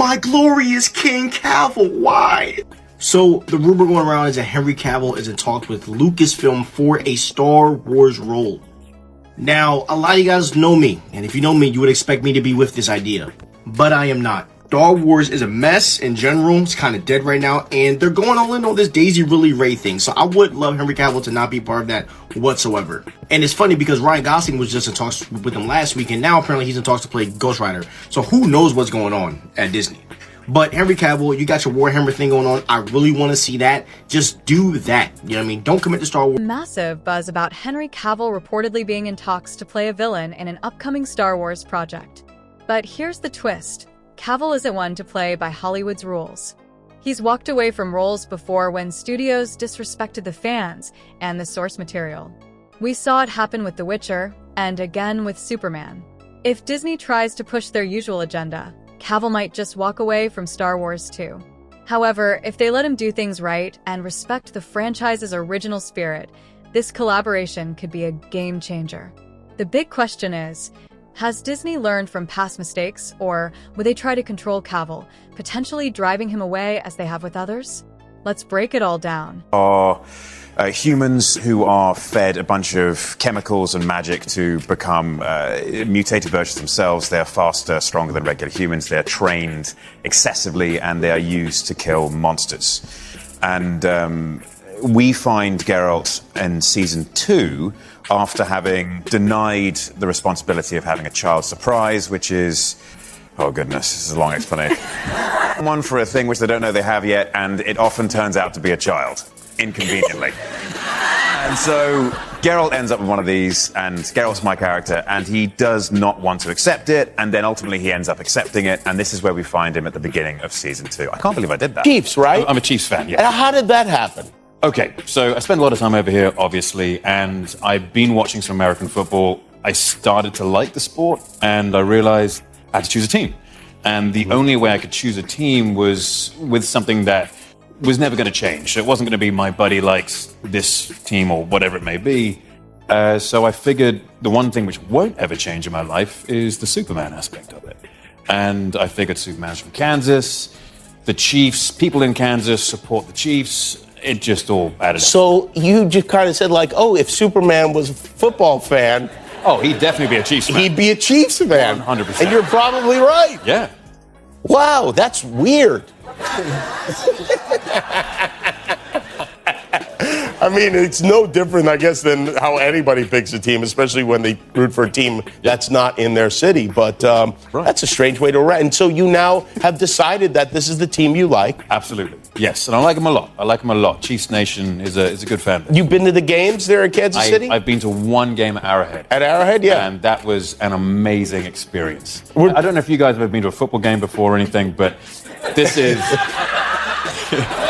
My glorious King Cavill, why? So, the rumor going around is that Henry Cavill is in talks with Lucasfilm for a Star Wars role. Now, a lot of you guys know me, and if you know me, you would expect me to be with this idea. But I am not. Star Wars is a mess in general. It's kind of dead right now, and they're going all in on this Daisy Ridley Ray thing. So I would love Henry Cavill to not be part of that whatsoever. And it's funny because Ryan Gosling was just in talks with him last week, and now apparently he's in talks to play Ghost Rider. So who knows what's going on at Disney. But Henry Cavill, you got your Warhammer thing going on. I really want to see that. Just do that. You know what I mean? Don't commit to Star Wars. Massive buzz about Henry Cavill reportedly being in talks to play a villain in an upcoming Star Wars project. But here's the twist. Cavill isn't one to play by Hollywood's rules. He's walked away from roles before when studios disrespected the fans and the source material. We saw it happen with The Witcher, and again with Superman. If Disney tries to push their usual agenda, Cavill might just walk away from Star Wars too. However, if they let him do things right and respect the franchise's original spirit, this collaboration could be a game changer. The big question is, has Disney learned from past mistakes, or would they try to control Cavill, potentially driving him away as they have with others? Let's break it all down. Humans who are fed a bunch of chemicals and magic to become mutated versions themselves. They're faster, stronger than regular humans. They're trained excessively, and they are used to kill monsters. And we find Geralt in Season 2 after having denied the responsibility of having a child surprise, which is... oh, goodness, this is a long explanation. One for a thing which they don't know they have yet, and it often turns out to be a child, inconveniently. And so Geralt ends up with one of these, and Geralt's my character, and he does not want to accept it, and then ultimately he ends up accepting it, and this is where we find him at the beginning of Season 2. I can't believe I did that. Chiefs, right? I'm a Chiefs fan, yeah. And how did that happen? Okay, so I spend a lot of time over here, obviously, and I've been watching some American football. I started to like the sport, and I realized I had to choose a team. And the only way I could choose a team was with something that was never going to change. So it wasn't going to be my buddy likes this team or whatever it may be. So I figured the one thing which won't ever change in my life is the Superman aspect of it. And I figured Superman's from Kansas. The Chiefs, people in Kansas support the Chiefs. It just all added up. So you just kind of said like, oh, if Superman was a football fan... oh, he'd definitely be a Chiefs fan. He'd be a Chiefs fan. 100%. And you're probably right. Yeah. Wow, that's weird. I mean, it's no different, I guess, than how anybody picks a team, especially when they root for a team that's not in their city. But that's a strange way to run. And so you now have decided that this is the team you like. Absolutely. Yes, and I like them a lot. I like them a lot. Chiefs Nation is a good fan base. You've been to the games there in Kansas City? I've been to one game at Arrowhead. At Arrowhead, yeah. And that was an amazing experience. I don't know if you guys have ever been to a football game before or anything, but this is...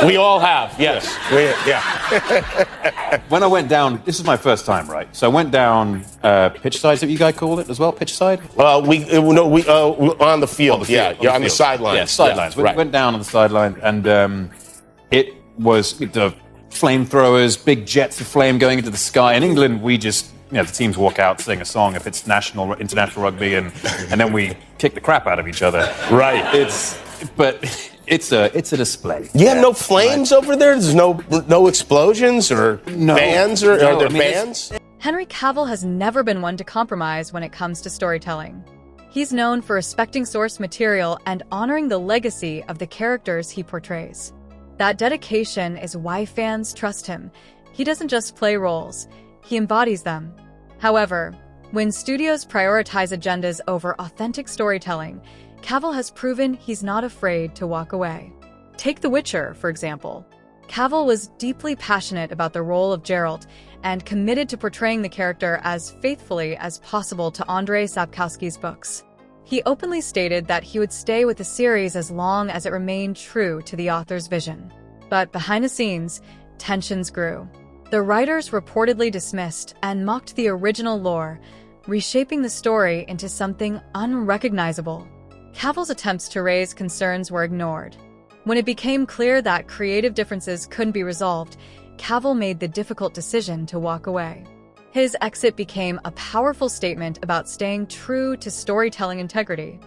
We all have, yes. When I went down, this is my first time, right? So I went down pitch side. Is that what you guys call it as well? Pitch side? We on the field. You're on the sidelines. Yeah, sidelines. Yeah, right. Went down on the sideline, and it was the flamethrowers, big jets of flame going into the sky. In England, we just, the teams walk out, sing a song if it's national, international rugby, and then we kick the crap out of each other. Right. It's a display. You have no flames over there? There's no explosions or bands? Are there bands? Henry Cavill has never been one to compromise when it comes to storytelling. He's known for respecting source material and honoring the legacy of the characters he portrays. That dedication is why fans trust him. He doesn't just play roles, he embodies them. However, when studios prioritize agendas over authentic storytelling, Cavill has proven he's not afraid to walk away. Take The Witcher, for example. Cavill was deeply passionate about the role of Geralt and committed to portraying the character as faithfully as possible to Andrzej Sapkowski's books. He openly stated that he would stay with the series as long as it remained true to the author's vision. But behind the scenes, tensions grew. The writers reportedly dismissed and mocked the original lore, reshaping the story into something unrecognizable. Cavill's attempts to raise concerns were ignored. When it became clear that creative differences couldn't be resolved, Cavill made the difficult decision to walk away. His exit became a powerful statement about staying true to storytelling integrity.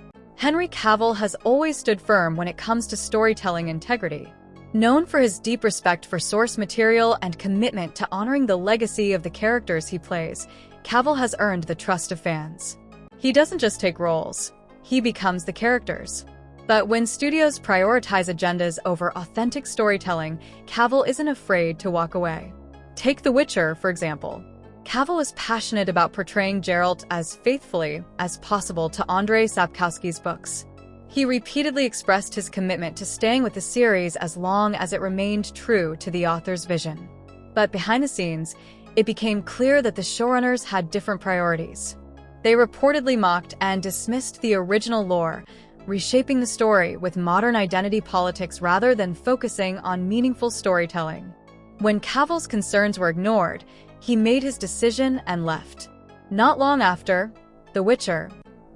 Henry Cavill has always stood firm when it comes to storytelling integrity. Known for his deep respect for source material and commitment to honoring the legacy of the characters he plays, Cavill has earned the trust of fans. He doesn't just take roles, he becomes the characters. But when studios prioritize agendas over authentic storytelling, Cavill isn't afraid to walk away. Take The Witcher, for example. Cavill is passionate about portraying Geralt as faithfully as possible to Andrzej Sapkowski's books. He repeatedly expressed his commitment to staying with the series as long as it remained true to the author's vision. But behind the scenes, it became clear that the showrunners had different priorities. They reportedly mocked and dismissed the original lore, reshaping the story with modern identity politics rather than focusing on meaningful storytelling. When Cavill's concerns were ignored, he made his decision and left. Not long after, The Witcher: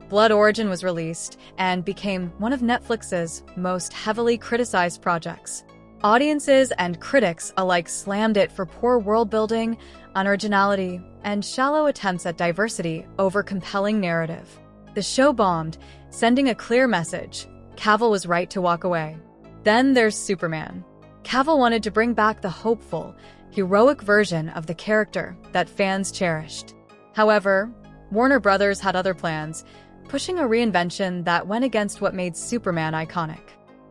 Blood Origin was released and became one of Netflix's most heavily criticized projects. Audiences and critics alike slammed it for poor world-building, unoriginality, and shallow attempts at diversity over compelling narrative. The show bombed, sending a clear message: Cavill was right to walk away. Then there's Superman. Cavill wanted to bring back the hopeful, heroic version of the character that fans cherished. However, Warner Brothers had other plans, pushing a reinvention that went against what made Superman iconic.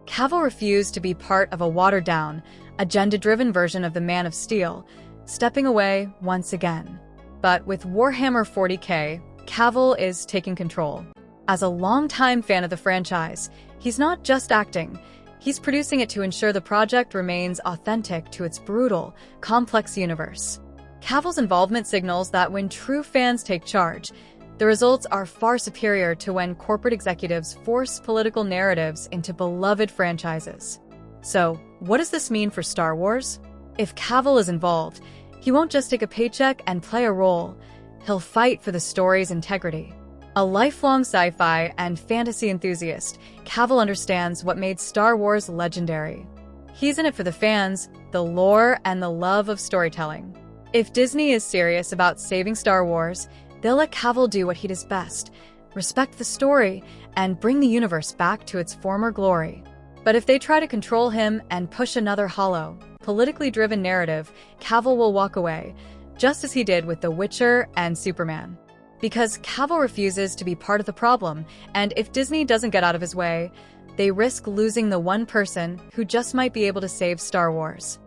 Cavill refused to be part of a watered-down, agenda-driven version of the Man of Steel, stepping away once again. But with Warhammer 40K, Cavill is taking control. As a longtime fan of the franchise, he's not just acting, he's producing it to ensure the project remains authentic to its brutal, complex universe. Cavill's involvement signals that when true fans take charge, the results are far superior to when corporate executives force political narratives into beloved franchises. So, what does this mean for Star Wars? If Cavill is involved, he won't just take a paycheck and play a role, he'll fight for the story's integrity. A lifelong sci-fi and fantasy enthusiast, Cavill understands what made Star Wars legendary. He's in it for the fans, the lore, and the love of storytelling. If Disney is serious about saving Star Wars, they'll let Cavill do what he does best: respect the story and bring the universe back to its former glory. But if they try to control him and push another hollow, politically driven narrative, Cavill will walk away, just as he did with The Witcher and Superman. Because Cavill refuses to be part of the problem, and if Disney doesn't get out of his way, they risk losing the one person who just might be able to save Star Wars.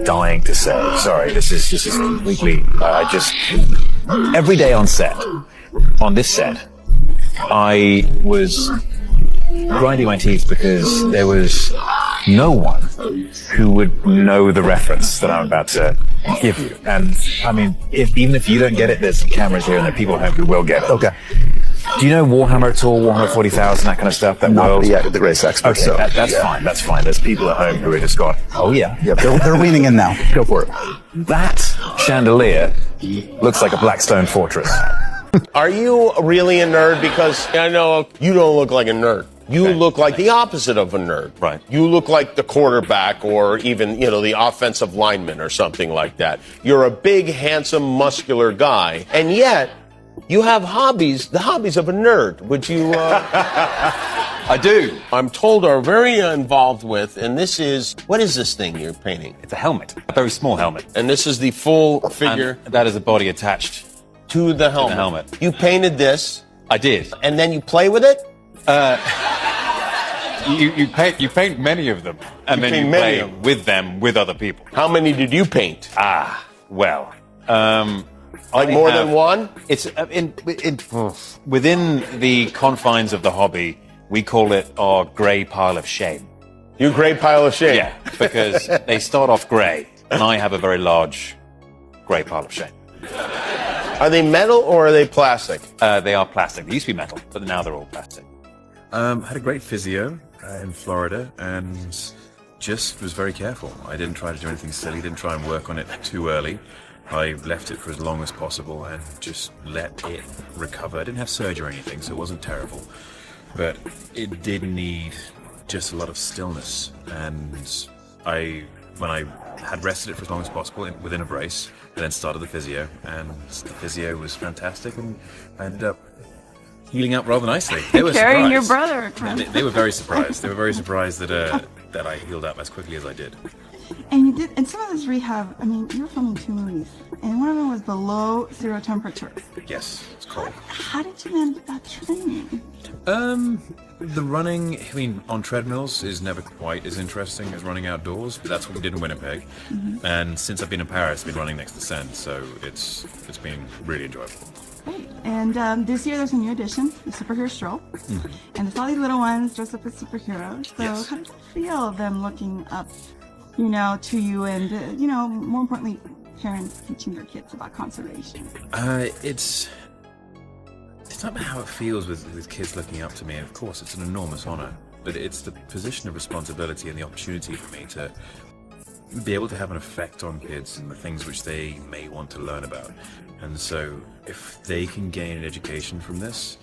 Dying to say, sorry, this is completely, every day on set, on this set, I was grinding my teeth because there was no one who would know the reference that I'm about to give you. And I mean, even if you don't get it, there's some cameras here and there are people at home who will get it. Okay. Do you know Warhammer at all? Warhammer 40,000, that kind of stuff? That Not world? the greatest expert. Okay, So that's fine. That's fine. There's people at home who are just gone, oh yeah. yeah, they're leaning in now. Go for it. That chandelier looks like a Blackstone fortress. Are you really a nerd? Because I know you don't look like a nerd. You look like the opposite of a nerd. Right. You look like the quarterback or even, the offensive lineman or something like that. You're a big, handsome, muscular guy. And yet, you have hobbies, the hobbies of a nerd. Would you... I do. I'm told are very involved with, and this is... What is this thing you're painting? It's a helmet, a very small helmet. And this is the full figure... And that is a body attached to the helmet. to the helmet. You painted this. I did. And then you play with it? You paint many of them, and then you play with them with other people. How many did you paint? Well, like more than one? It's within the confines of the hobby. We call it our grey pile of shame. You grey pile of shame? Yeah, because they start off grey, and I have a very large grey pile of shame. Are they metal or are they plastic? They are plastic. They used to be metal, but now they're all plastic. Had a great physio in Florida and just was very careful. I didn't try to do anything silly, didn't try and work on it too early. I left it for as long as possible and just let it recover. I didn't have surgery or anything, so it wasn't terrible. But it did need just a lot of stillness. And when I had rested it for as long as possible within a brace, I then started the physio, and the physio was fantastic, and I ended up healing up rather nicely. They were Carrying your surprised. brother. They were very surprised. They were very surprised that I healed up as quickly as I did. And you did, and some of this rehab, I mean, you were filming 2 movies, and one of them was below 0 temperature. Yes, it's cold. How did you manage that training? The running, I mean, on treadmills is never quite as interesting as running outdoors. But that's what we did in Winnipeg. And since I've been in Paris, I've been running next to Seine, so it's been really enjoyable. Great. And this year there's a new edition, the superhero stroll. And there's all these little ones dressed up as superheroes. So Yes. how does it feel, them looking up, you know, to you and, you know, more importantly, parents teaching their kids about conservation? It's not about how it feels with kids looking up to me, and of course it's an enormous honor, but it's the position of responsibility and the opportunity for me to be able to have an effect on kids and the things which they may want to learn about. And so if they can gain an education from this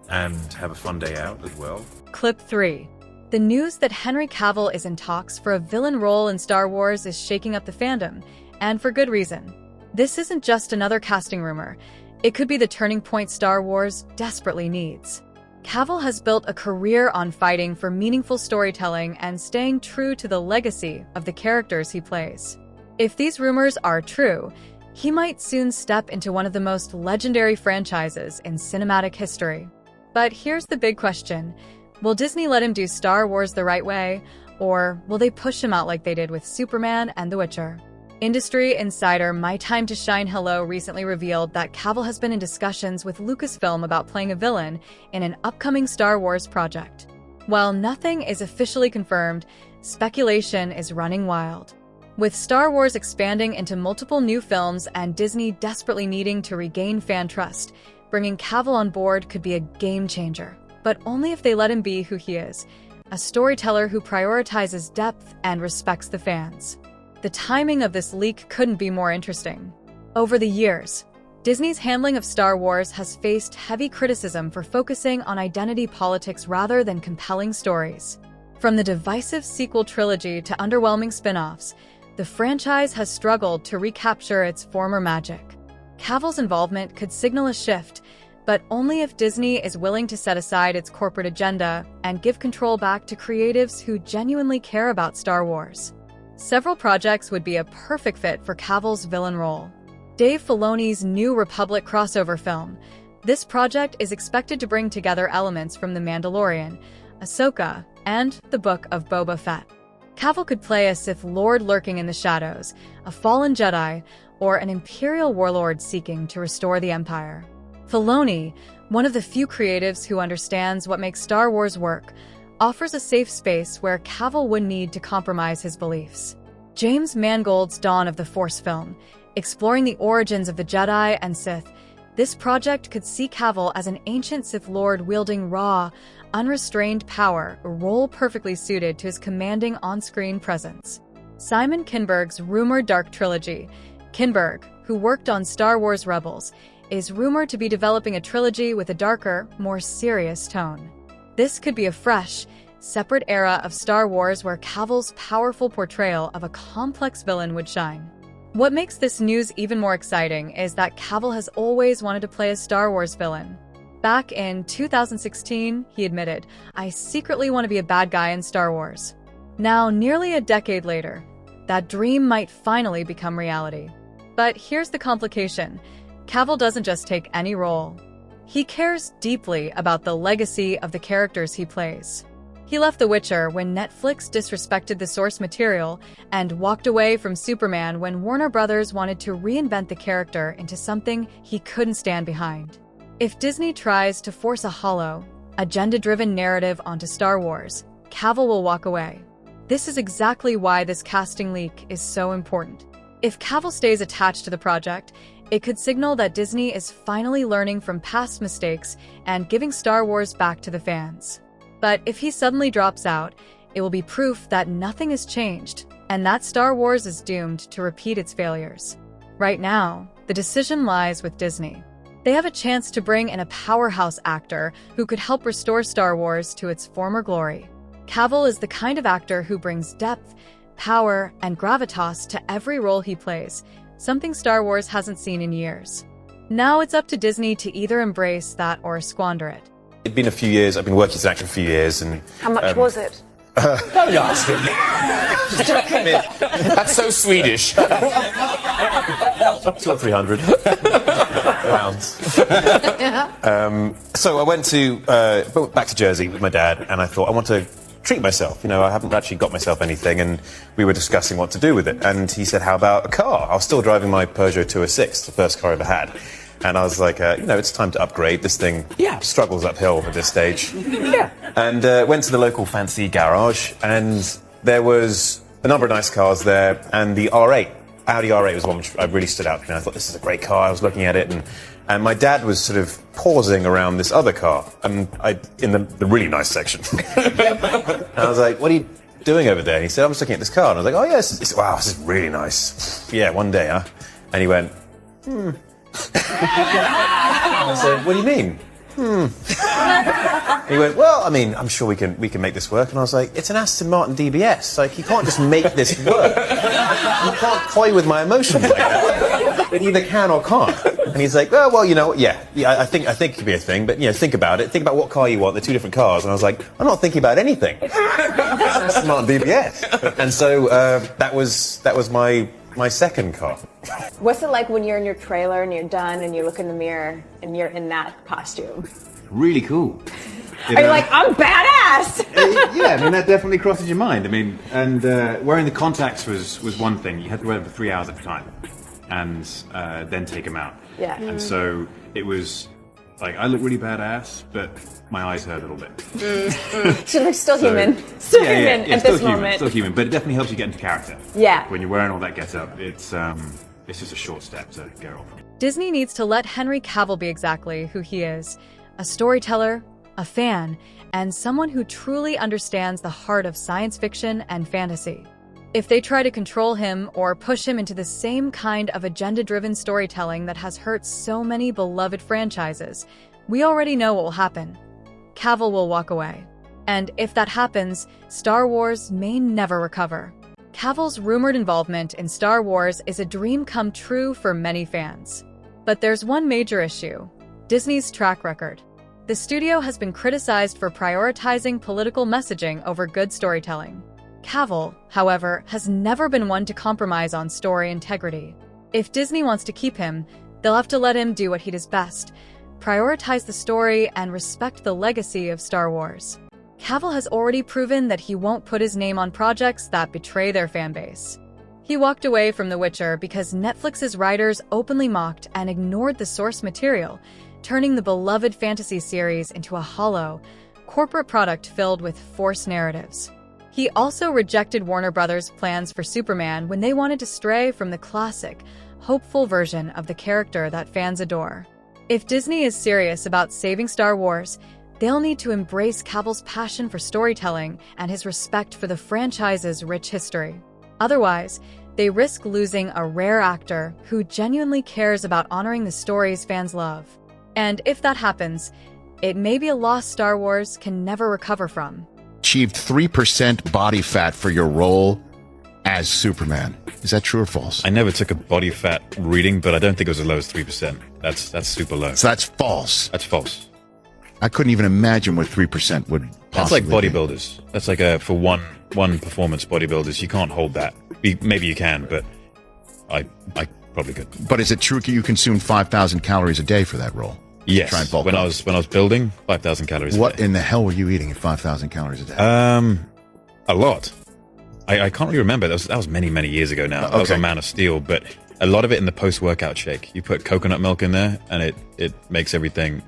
and have a fun day out as well. Clip 3. The news that Henry Cavill is in talks for a villain role in Star Wars is shaking up the fandom, and for good reason. This isn't just another casting rumor. It could be the turning point Star Wars desperately needs. Cavill has built a career on fighting for meaningful storytelling and staying true to the legacy of the characters he plays. If these rumors are true, he might soon step into one of the most legendary franchises in cinematic history. But here's the big question. Will Disney let him do Star Wars the right way, or will they push him out like they did with Superman and The Witcher? Industry insider My Time to Shine Hello recently revealed that Cavill has been in discussions with Lucasfilm about playing a villain in an upcoming Star Wars project. While nothing is officially confirmed, speculation is running wild. With Star Wars expanding into multiple new films and Disney desperately needing to regain fan trust, bringing Cavill on board could be a game changer, but only if they let him be who he is, a storyteller who prioritizes depth and respects the fans. The timing of this leak couldn't be more interesting. Over the years, Disney's handling of Star Wars has faced heavy criticism for focusing on identity politics rather than compelling stories. From the divisive sequel trilogy to underwhelming spin-offs, the franchise has struggled to recapture its former magic. Cavill's involvement could signal a shift, but only if Disney is willing to set aside its corporate agenda and give control back to creatives who genuinely care about Star Wars. Several projects would be a perfect fit for Cavill's villain role. Dave Filoni's New Republic crossover film. This project is expected to bring together elements from The Mandalorian, Ahsoka, and the Book of Boba Fett. Cavill could play a Sith Lord lurking in the shadows, a fallen Jedi, or an Imperial warlord seeking to restore the Empire. Filoni, one of the few creatives who understands what makes Star Wars work, offers a safe space where Cavill wouldn't need to compromise his beliefs. James Mangold's Dawn of the Force film, exploring the origins of the Jedi and Sith, this project could see Cavill as an ancient Sith Lord wielding raw, unrestrained power, a role perfectly suited to his commanding on-screen presence. Simon Kinberg's rumored Dark Trilogy. Kinberg, who worked on Star Wars Rebels, is rumored to be developing a trilogy with a darker, more serious tone. This could be a fresh, separate era of Star Wars where Cavill's powerful portrayal of a complex villain would shine. What makes this news even more exciting is that Cavill has always wanted to play a Star Wars villain. Back in 2016, he admitted, "I secretly want to be a bad guy in Star Wars." Now, nearly a decade later, that dream might finally become reality. But here's the complication. Cavill doesn't just take any role. He cares deeply about the legacy of the characters he plays. He left The Witcher when Netflix disrespected the source material and walked away from Superman when Warner Brothers wanted to reinvent the character into something he couldn't stand behind. If Disney tries to force a hollow, agenda-driven narrative onto Star Wars, Cavill will walk away. This is exactly why this casting leak is so important. If Cavill stays attached to the project, it could signal that Disney is finally learning from past mistakes and giving Star Wars back to the fans. But if he suddenly drops out, it will be proof that nothing has changed and that Star Wars is doomed to repeat its failures. Right now, the decision lies with Disney. They have a chance to bring in a powerhouse actor who could help restore Star Wars to its former glory. Cavill is the kind of actor who brings depth, power, and gravitas to every role he plays, something Star Wars hasn't seen in years. Now it's up to Disney to either embrace that or squander it. It'd been a few years. I've been working as an actor for a few years, and How much was it? don't ask him. That's so Swedish. 200 or 300 pounds. So I went back to Jersey with my dad, and I thought I want to treat myself. You know, I haven't actually got myself anything, and we were discussing what to do with it. And he said, "How about a car?" I was still driving my Peugeot 206, the first car I ever had. And I was like, it's time to upgrade. This thing struggles uphill at this stage. Yeah. And went to the local fancy garage, and there was a number of nice cars there, and the R8, Audi R8 was one which I really stood out. And I thought, this is a great car. I was looking at it, and my dad was sort of pausing around this other car, and in the really nice section. And I was like, what are you doing over there? And he said, I'm just looking at this car. And I was like, oh, yes, wow, this is really nice. Yeah, one day, huh? And he went, I said, what do you mean? He went, well, I mean, I'm sure we can make this work. And I was like, it's an Aston Martin DBS. Like, you can't just make this work. You can't toy with my emotions like that. It either can or can't. And he's like, well, I think it could be a thing, but think about it. Think about what car you want. They're two different cars. And I was like, I'm not thinking about anything. Aston Martin DBS. And so that was my second car. What's it like when you're in your trailer and you're done and you look in the mirror and you're in that costume? Really cool. Are you like, I'm badass? Yeah, I mean, that definitely crosses your mind. I mean, and wearing the contacts was one thing. You had to wear them for 3 hours at a time and then take them out. Yeah. And so it was like, I look really badass, but my eyes hurt a little bit. So they're still human. Still human at this moment. Still human, but it definitely helps you get into character. Yeah. When you're wearing all that get-up, it's just a short step to get off. Disney needs to let Henry Cavill be exactly who he is: a storyteller, a fan, and someone who truly understands the heart of science fiction and fantasy. If they try to control him or push him into the same kind of agenda-driven storytelling that has hurt so many beloved franchises, we already know what will happen. Cavill will walk away. And if that happens, Star Wars may never recover. Cavill's rumored involvement in Star Wars is a dream come true for many fans. But there's one major issue: Disney's track record. The studio has been criticized for prioritizing political messaging over good storytelling. Cavill, however, has never been one to compromise on story integrity. If Disney wants to keep him, they'll have to let him do what he does best: prioritize the story and respect the legacy of Star Wars. Cavill has already proven that he won't put his name on projects that betray their fanbase. He walked away from The Witcher because Netflix's writers openly mocked and ignored the source material, turning the beloved fantasy series into a hollow, corporate product filled with forced narratives. He also rejected Warner Brothers' plans for Superman when they wanted to stray from the classic, hopeful version of the character that fans adore. If Disney is serious about saving Star Wars, they'll need to embrace Cavill's passion for storytelling and his respect for the franchise's rich history. Otherwise, they risk losing a rare actor who genuinely cares about honoring the stories fans love. And if that happens, it may be a loss Star Wars can never recover from. Achieved 3% body fat for your role as Superman. Is that true or false? I never took a body fat reading, but I don't think it was as low as 3%. That's super low. So that's false. That's false. I couldn't even imagine what 3% would possibly That's like be. bodybuilders. That's like for one performance bodybuilders. You can't hold that. Maybe you can, but I probably could. But is it true you consumed 5,000 calories a day for that role? Yes. Try and bulk when up. I was building, 5,000 calories a day. What in the hell were you eating at 5,000 calories a day? A lot. I can't really remember. That was many, many years ago now. That was a Man of Steel, but a lot of it in the post-workout shake. You put coconut milk in there, and it makes everything.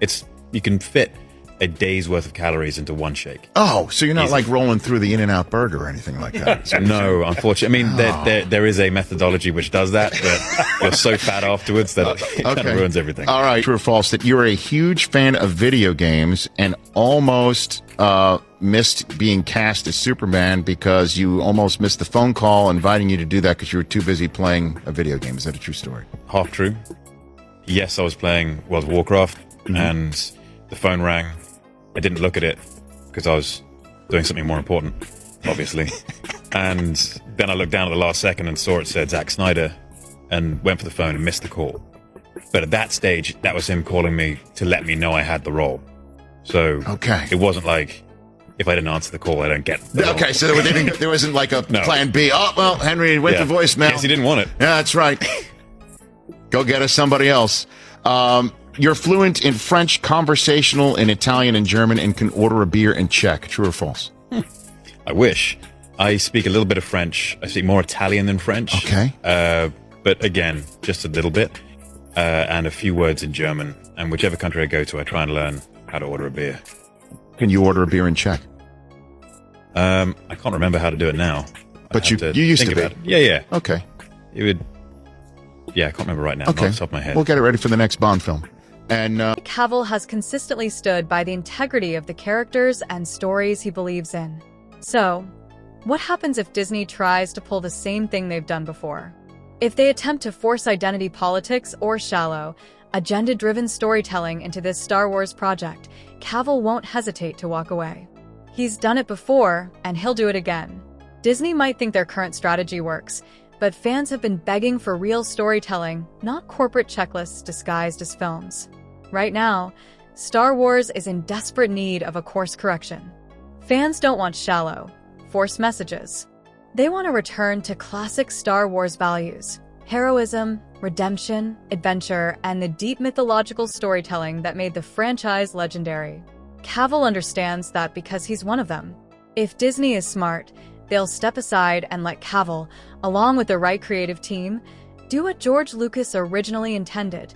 You can fit a day's worth of calories into one shake. Oh, so you're not Easy. like rolling through the In-N-Out burger or anything like that? No, unfortunately. I mean, there is a methodology which does that, but you're so fat afterwards that it kind of ruins everything. All right. True or false that you're a huge fan of video games and almost missed being cast as Superman because you almost missed the phone call inviting you to do that because you were too busy playing a video game. Is that a true story? Half true. Yes, I was playing World of Warcraft, and the phone rang. I didn't look at it because I was doing something more important, obviously. And then I looked down at the last second and saw it said Zack Snyder and went for the phone and missed the call. But at that stage, that was him calling me to let me know I had the role. So Okay. it wasn't like, if I didn't answer the call, I don't get the role. Okay, so there wasn't like a plan B. Oh, well, Henry went to voicemail. Yes, he didn't want it. Yeah, that's right. Go get us somebody else. You're fluent in French, conversational in Italian and German, and can order a beer in Czech. True or false? I wish. I speak a little bit of French. I speak more Italian than French. Okay. But again, just a little bit. And a few words in German. And whichever country I go to, I try and learn how to order a beer. Can you order a beer in Czech? I can't remember how to do it now. But you used to be. Yeah. Okay. It would. Yeah, I can't remember right now. Okay. Off the top of my head. We'll get it ready for the next Bond film. And Cavill has consistently stood by the integrity of the characters and stories he believes in. So, what happens if Disney tries to pull the same thing they've done before? If they attempt to force identity politics or shallow, agenda-driven storytelling into this Star Wars project, Cavill won't hesitate to walk away. He's done it before, and he'll do it again. Disney might think their current strategy works, but fans have been begging for real storytelling, not corporate checklists disguised as films. Right now, Star Wars is in desperate need of a course correction. Fans don't want shallow, forced messages. They want to return to classic Star Wars values: heroism, redemption, adventure, and the deep mythological storytelling that made the franchise legendary. Cavill understands that because he's one of them. If Disney is smart, they'll step aside and let Cavill, along with the right creative team, do what George Lucas originally intended: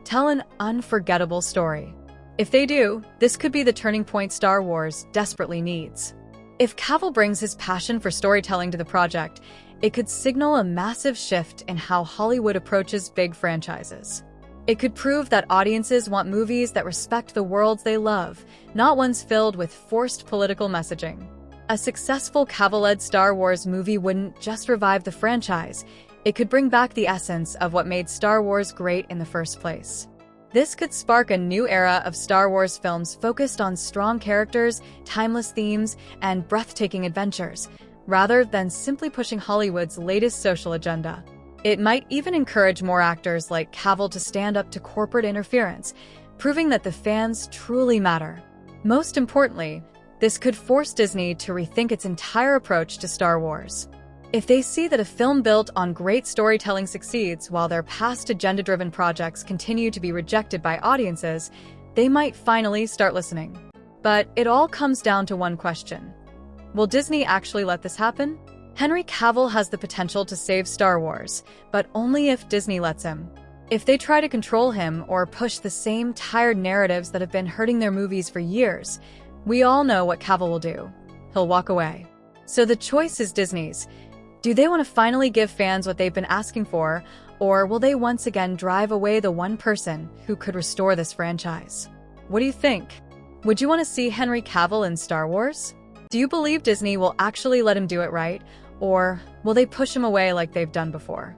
tell an unforgettable story. If they do, this could be the turning point Star Wars desperately needs. If Cavill brings his passion for storytelling to the project, it could signal a massive shift in how Hollywood approaches big franchises. It could prove that audiences want movies that respect the worlds they love, not ones filled with forced political messaging. A successful Cavill-led Star Wars movie wouldn't just revive the franchise, it could bring back the essence of what made Star Wars great in the first place. This could spark a new era of Star Wars films focused on strong characters, timeless themes, and breathtaking adventures, rather than simply pushing Hollywood's latest social agenda. It might even encourage more actors like Cavill to stand up to corporate interference, proving that the fans truly matter. Most importantly, this could force Disney to rethink its entire approach to Star Wars. If they see that a film built on great storytelling succeeds while their past agenda-driven projects continue to be rejected by audiences, they might finally start listening. But it all comes down to one question: will Disney actually let this happen? Henry Cavill has the potential to save Star Wars, but only if Disney lets him. If they try to control him or push the same tired narratives that have been hurting their movies for years, we all know what Cavill will do. He'll walk away. So the choice is Disney's. Do they want to finally give fans what they've been asking for, or will they once again drive away the one person who could restore this franchise? What do you think? Would you want to see Henry Cavill in Star Wars? Do you believe Disney will actually let him do it right, or will they push him away like they've done before?